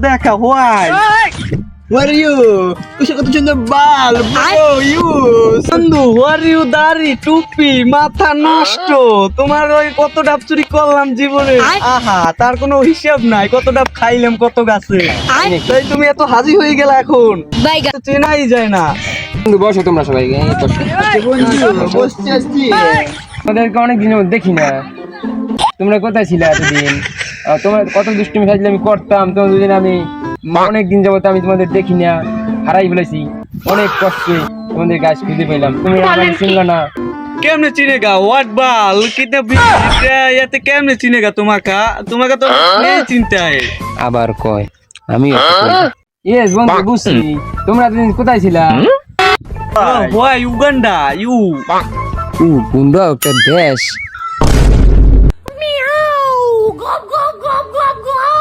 দেখা why What are you? Kusha kata chunda bal, bro, you. বন্ধু ওয়ারিউ দাড়ি টুপি মাথা নষ্ট তোমার ওই কত ডাব চুরি করলাম জীবনে আহা তার কোনো হিসাব নাই কত ডাব খাইলাম কত গাছে তাই তুমি এত হাজি হয়ে গেলা এখন তো চেনাই যায় না বন্ধু বসো তোমরা সবাই বসো। বসতে আসছি। তোমাদেরকে অনেক দিন দেখি না, তোমরা কোথায় ছিলে এতদিন? তোমার কত দুষ্টুমি সাজলে আমি করতাম, তোমার দুদিন আমি অনেক দিন যাবত আমি তোমাদের দেখি না, হারাই ফেলেছি অনেক কষ্টে তোমাদের গাছ খুঁজে পেলাম, তুমি আমাকে চিনলা না। কেমনে চিনেগা হোয়াট বাল কিতে এতে কেমনে চিনেগা তোমাকে তোমাকে তো নেই চিন্তায় আবার কয় আমি ইয়েস বন্ধু বুঝছি, তোমরা এতদিন কোথায় ছিলা? হোয়াই উগান্ডা ইউ গুন্ডা একটা দেশ। Meow! Gop, gop, gop, gop, gop!